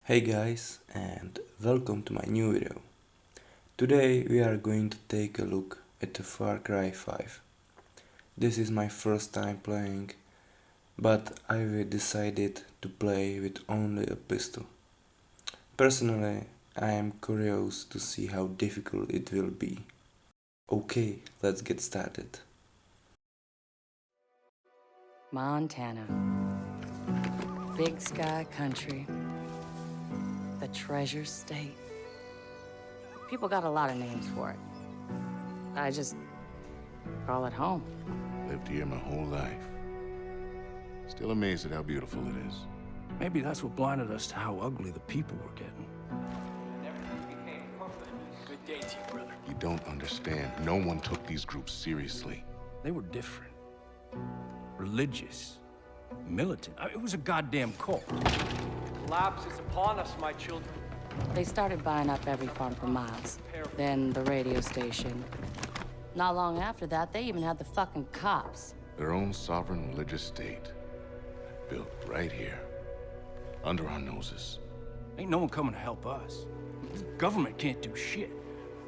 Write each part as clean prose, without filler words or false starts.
Hey guys, and welcome to my new video. Today we are going to take a look at the Far Cry 5. This is my first time playing, but I decided to play with only a pistol. Personally, I am curious to see how difficult it will be. Okay, let's get started. Montana. Big sky country. The treasure state. People got a lot of names for it. I just call it home. Lived here my whole life. Still amazed at how beautiful it is. Maybe that's what blinded us to how ugly the people were getting. Good day to you, brother. You don't understand. No one took these groups seriously. They were different. Religious. Militant. It was a goddamn cult. Collapse is upon us, my children. They started buying up every farm for miles. Then the radio station. Not long after that, they even had the fucking cops. Their own sovereign religious state. Built right here. Under our noses. Ain't no one coming to help us. The government can't do shit.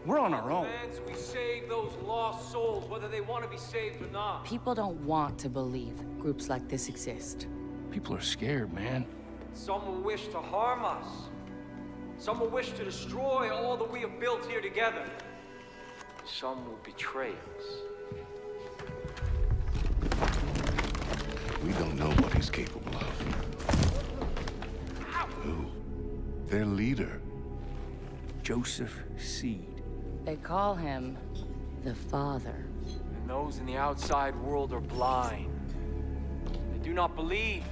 We're on our own. Commands we save those lost souls, whether they want to be saved or not. People don't want to believe groups like this exist. People are scared, man. Some will wish to harm us. Some will wish to destroy all that we have built here together. Some will betray us. We don't know what he's capable of. Who? Their leader. Joseph Seed. They call him the Father. And those in the outside world are blind. They do not believe.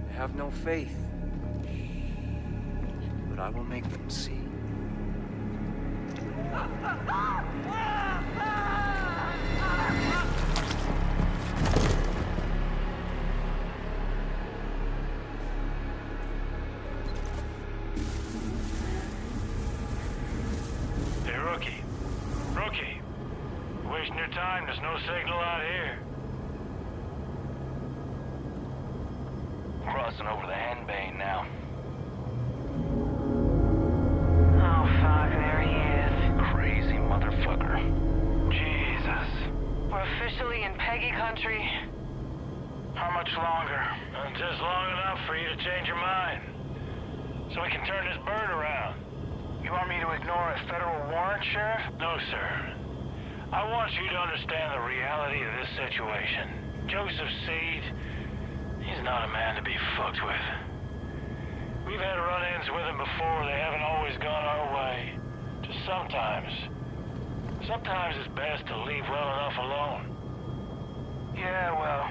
They have no faith. But I will make them see. Hey, Rookie. Rookie. You're wasting your time. There's no signal out here. Crossing over the Henbane now. Oh, fuck, there he is. Crazy motherfucker. Jesus. We're officially in Peggy country. How much longer? Just long enough for you to change your mind. So we can turn this bird around. You want me to ignore a federal warrant, Sheriff? No, sir. I want you to understand the reality of this situation. Joseph Seed, he's not a man to be fucked with. We've had run-ins with him before. They haven't always gone our way. Just sometimes. Sometimes it's best to leave well enough alone. Yeah, well,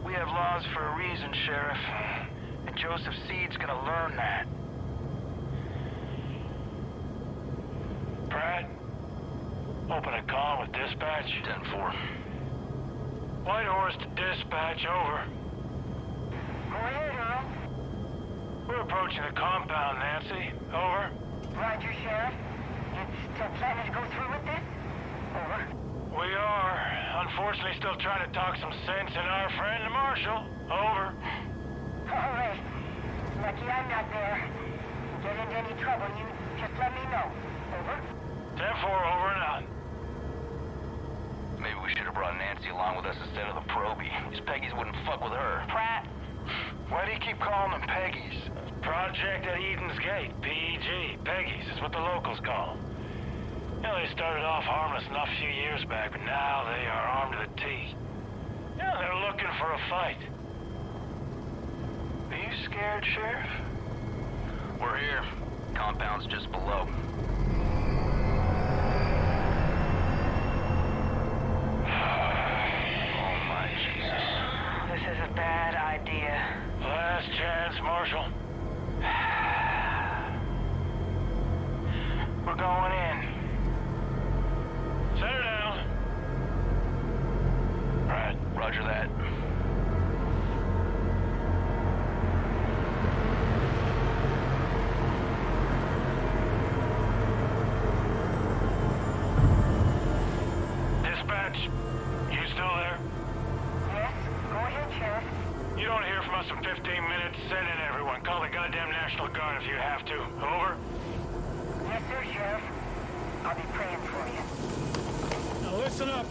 we have laws for a reason, Sheriff. And Joseph Seed's gonna learn that. Brad, open a call with dispatch. 10-4. Whitehorse to dispatch, over. Go ahead, Earl. We're approaching the compound, Nancy. Over. Roger, Sheriff. You still planning to go through with this? Over. We are. Unfortunately, still trying to talk some sense in our friend, the Marshal. Over. All right. Lucky I'm not there. Get into any trouble, you just let me know. Over. 10-4, over and out. Maybe we should have brought Nancy along with us instead of the Proby. These Peggies wouldn't fuck with her. Pratt. Why do you keep calling them Peggies? Project at Eden's Gate, PEG. Peggies is what the locals call them. You know, they started off harmless enough a few years back, but now they are armed to the teeth. Yeah, they're looking for a fight. Are you scared, Sheriff? We're here. Compound's just below. Oh, my Jesus. This is a bad idea. Last chance, Marshal. We're going in. Set her down. Right. Roger that. Dispatch, you still there? Yes? Go ahead, Sheriff. You don't hear from us in 15 minutes. Send in everyone. Call the goddamn National a gun if you have to. Over? Yes, sir, Sheriff. I'll be praying for you. Now listen up.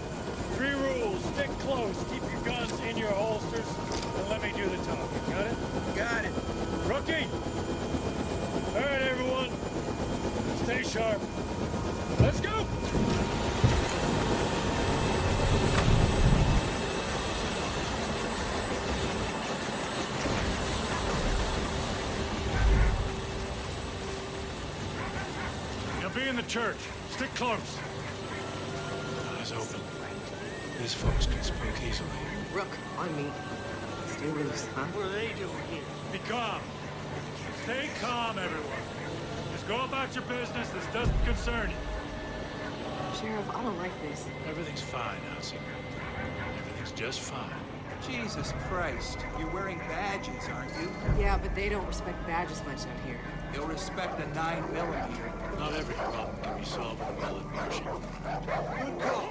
3 rules. Stick close. Keep your guns in your holsters. And let me do the talking. Got it? Got it. Rookie! All right, everyone. Stay sharp. Let's go! You'll be in the church. Stick close. Eyes open. These folks can spook easily. Rook, on me. Stay loose, huh? What are they doing here? Be calm. Stay calm, everyone. Just go about your business. This doesn't concern you. Sheriff, I don't like this. Everything's fine, Elsie. Everything's just fine. Jesus Christ. You're wearing badges, aren't you? Yeah, but they don't respect badges much out here. They'll respect a 9mm. Not every problem can be solved with bullet motion. Good call.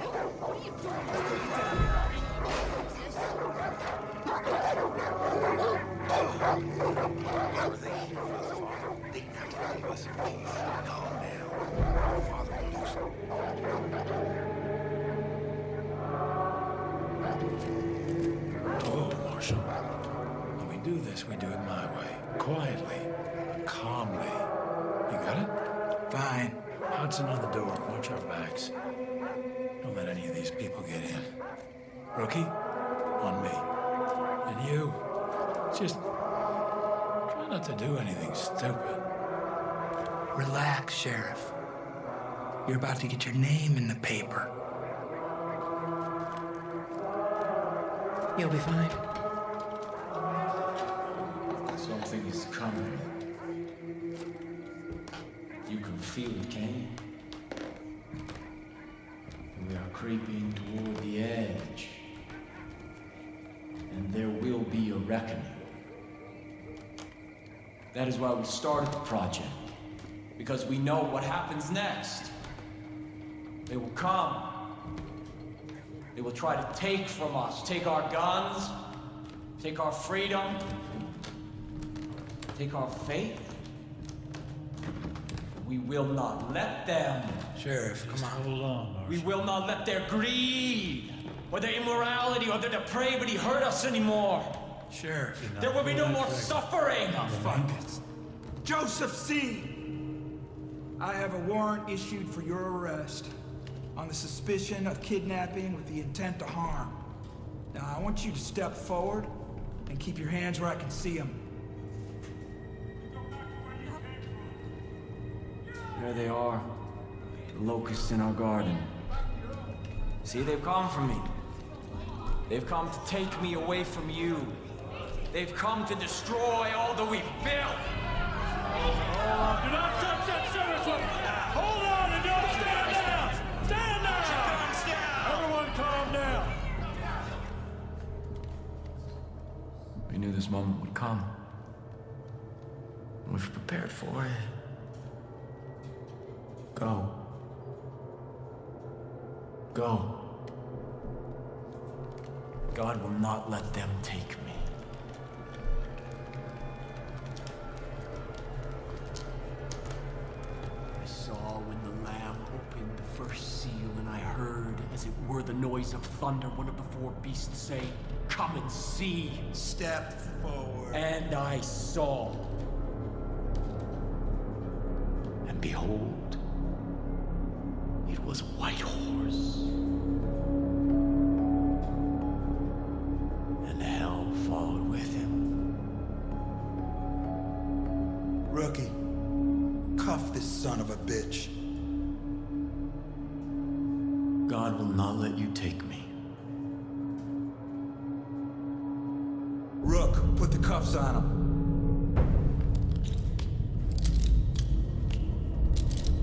They not leave us in peace. Calm down. Father will do Oh, Marshal. When we do this, we do it my way. Quietly. Calmly. You got it? Fine. Hudson on the door. Watch our backs. Don't let any of these people get in. Rookie, on me. And you, just try not to do anything stupid. Relax, Sheriff. You're about to get your name in the paper. You'll be fine. Something is coming. You can feel it, can you? We are creeping toward the edge. And there will be a reckoning. That is why we started the project. Because we know what happens next. They will come. They will try to take from us. Take our guns. Take our freedom. Take our faith. We will not let them. Sheriff, come on. Hold on, Marshal. We will not let their greed, or their immorality, or their depravity hurt us anymore. Sheriff. There will be no more suffering. Fuck it. Joseph C. I have a warrant issued for your arrest on the suspicion of kidnapping with the intent to harm. Now, I want you to step forward and keep your hands where I can see them. There they are. The locusts in our garden. See, they've come for me. They've come to take me away from you. They've come to destroy all that we've built. Do not touch that service! Hold on and don't stand down! Stand down! Everyone calm down! We knew this moment would come. We've prepared for it. Go. Go. God will not let them take me. I saw when the Lamb opened the first seal, and I heard, as it were the noise of thunder, one of the 4 beasts say, "Come and see." Step forward. And I saw. And behold, it was a white horse. And hell followed with him. Rookie, cuff this son of a bitch. God will not let you take me. Rook, put the cuffs on him.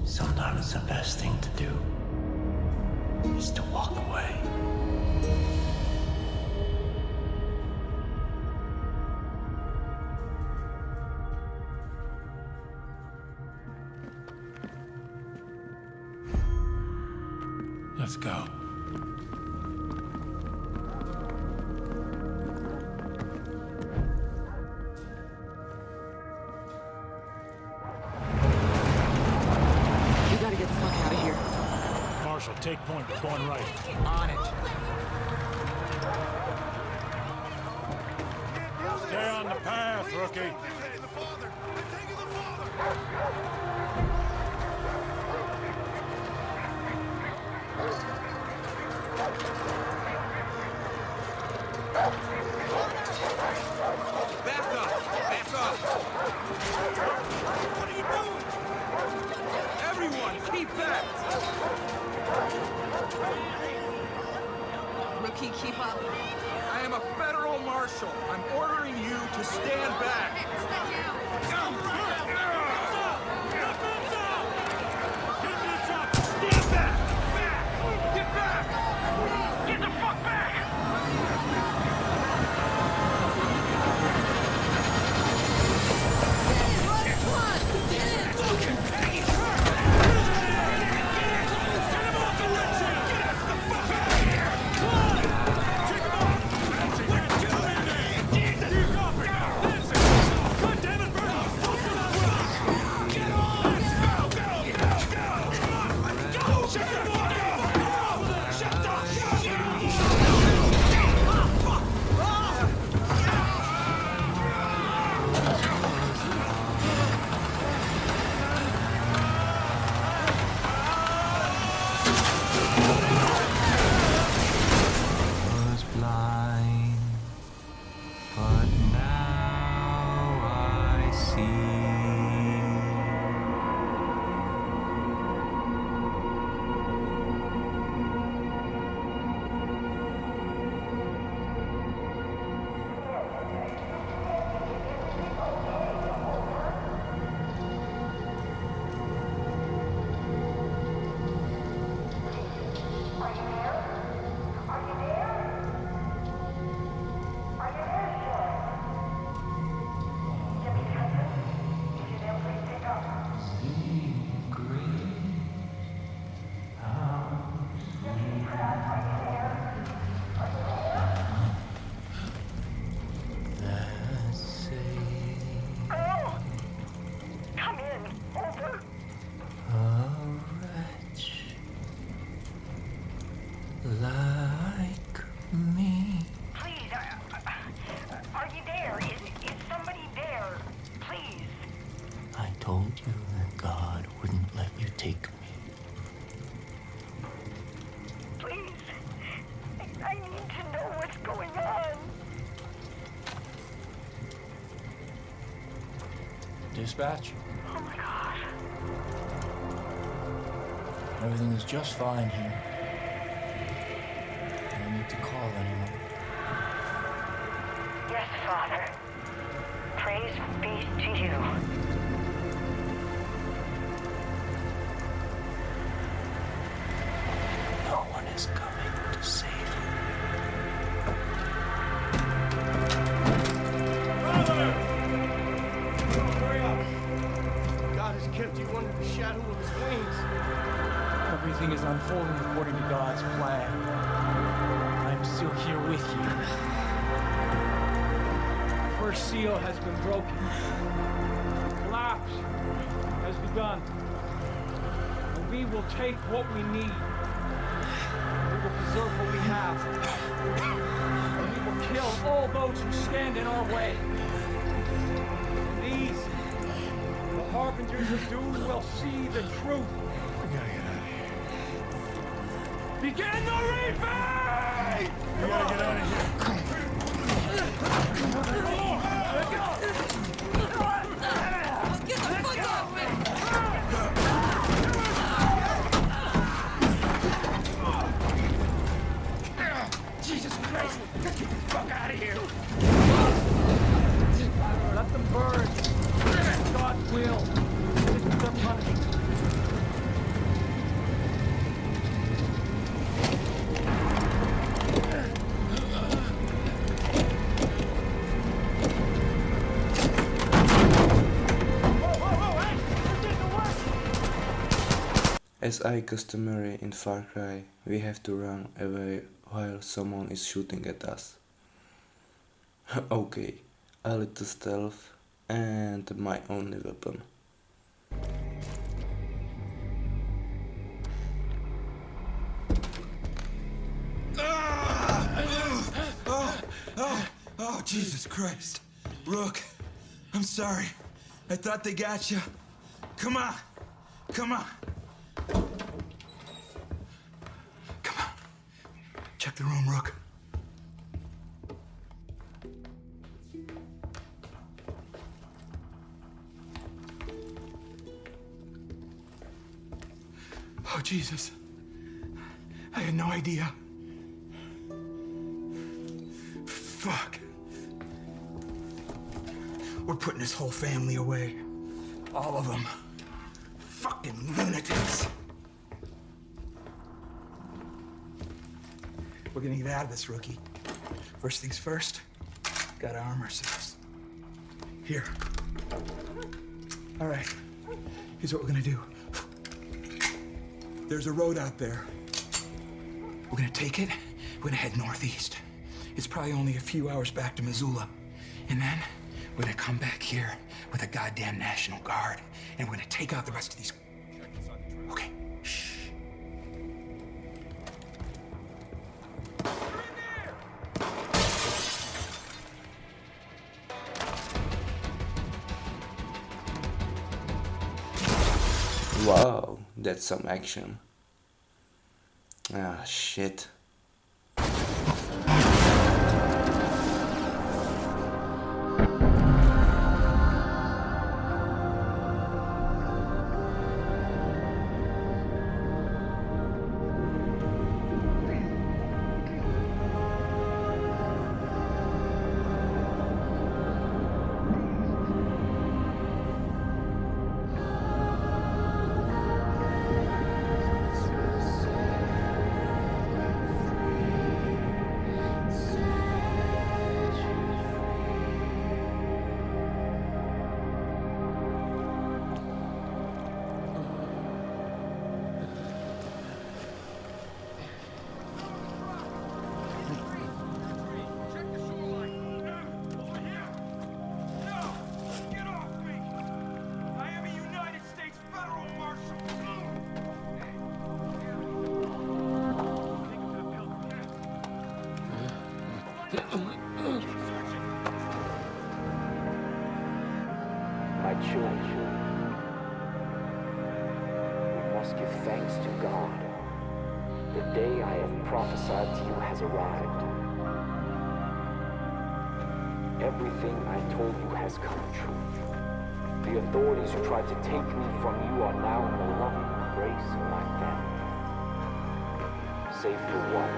Sometimes the best thing to do is to walk away. Let's go. Take point. We're going right. On it. Stay on the path, rookie. Back up! Back up! What are you doing? Everyone, keep back! Rookie, keep up. I am a federal marshal. I'm ordering you to stand back. Stand back! Back! Get back! Get the fuck back! Like me. Please, are you there? Is somebody there? Please. I told you that God wouldn't let you take me. Please. I need to know what's going on. Dispatch? Oh my God. Everything is just fine here. No need to call anyone. Yes, Father. Praise be to you. No one is coming to save you. Hurry up! God has kept you under the shadow of his wings. Everything is unfolding according to God's plan. I'm still here with you. The first seal has been broken. The collapse has begun. And we will take what we need. We will preserve what we have. And we will kill all those who stand in our way. These, the harbingers of doom, will see the truth. We gotta get out of here. Begin the reaping! We gotta get out of here. Get the fuck off me! Jesus Christ! Get the fuck out of here! Let them burn. God's will. This is their punishment. As I customary in Far Cry, we have to run away while someone is shooting at us. Okay, a little stealth and my only weapon. Oh, Jesus Christ. Rook, I'm sorry. I thought they got you. Come on. Come on. Come on. Check the room, Rook. Oh, Jesus. I had no idea. Fuck. We're putting this whole family away. All of them. Fucking lunatics. We're gonna get out of this, Rookie. First things first, gotta arm ourselves. Here. All right. Here's what we're gonna do. There's a road out there. We're gonna take it. We're gonna head northeast. It's probably only a few hours back to Missoula. And then we're gonna come back here with a goddamn National Guard. And we're gonna take out the rest of these. Okay, shh. Wow, that's some action. Ah, shit. My children, we must give thanks to God. The day I have prophesied to you has arrived. Everything I told you has come true. The authorities who tried to take me from you are now in the loving embrace of my family. Save for one.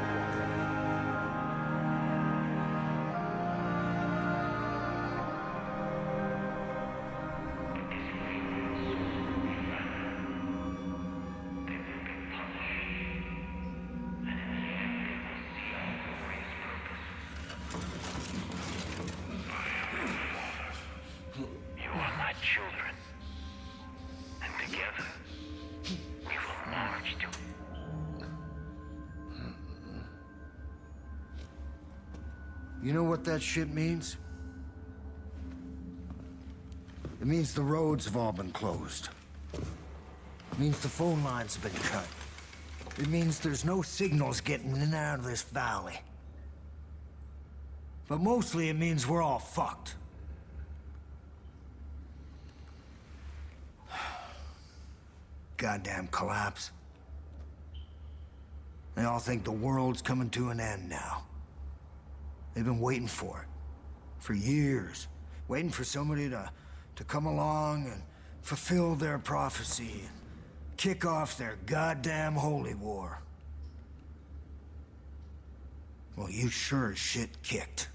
Children, and together we will march to. You know what that shit means? It means the roads have all been closed. It means the phone lines have been cut. It means there's no signals getting in and out of this valley. But mostly it means we're all fucked. Goddamn collapse. They all think the world's coming to an end now. They've been waiting for it. For years. Waiting for somebody to come along and fulfill their prophecy and kick off their goddamn holy war. Well, you sure as shit kicked.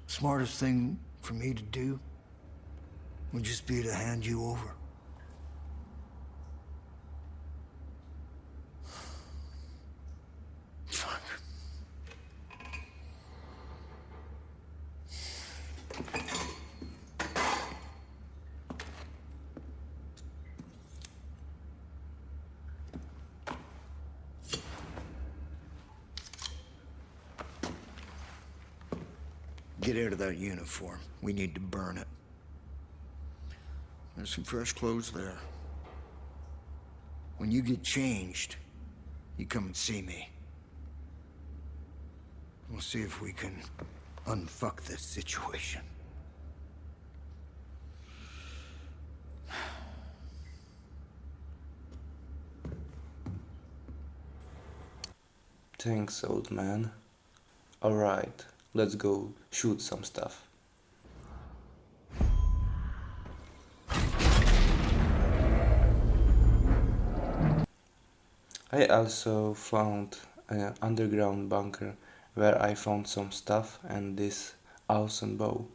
Smartest thing for me to do would just be to hand you over. Fuck. Get out of that uniform. We need to burn it. There's some fresh clothes there. When you get changed, you come and see me. We'll see if we can unfuck this situation. Thanks, old man. Alright, let's go shoot some stuff. I also found an underground bunker where I found some stuff and this awesome bow,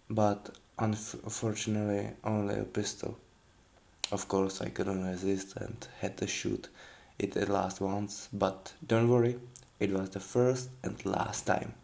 but unfortunately only a pistol. Of course I couldn't resist and had to shoot it at last once, but don't worry, it was the first and last time.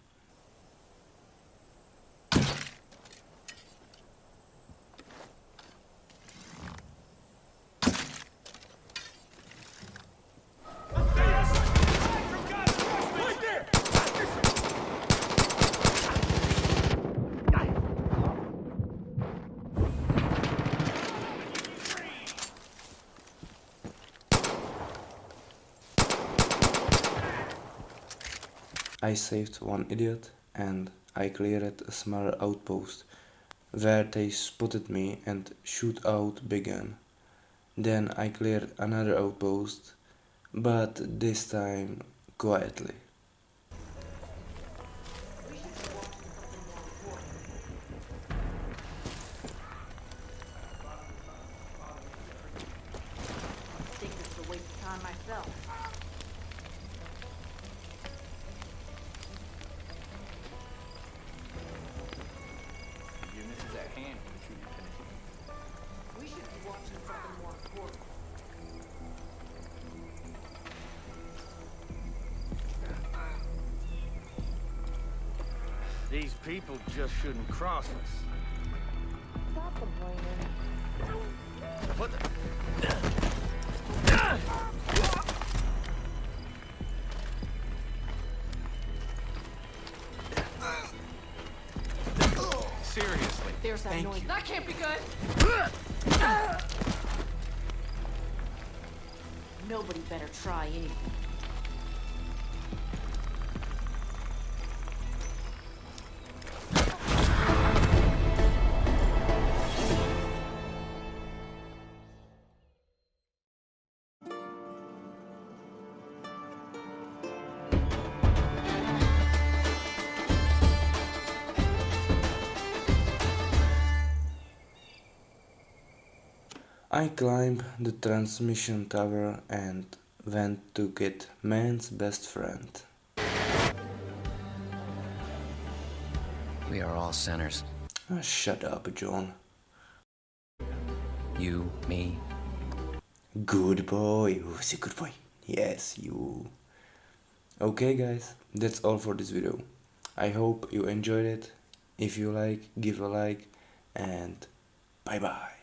I saved one idiot and I cleared a smaller outpost where they spotted me and shootout began. Then I cleared another outpost, but this time quietly. I think this is a waste of time myself. We should be watching something more important. These people just shouldn't cross us. Stop complaining. What the? Seriously. There's that Thank noise. you. That can't be good. Nobody better try anything. I climbed the transmission tower and went to get man's best friend. We are all sinners. Oh, shut up, John. You, me. Good boy, who's a good boy? Yes, you. Okay guys, that's all for this video. I hope you enjoyed it. If you like, give a like and bye bye.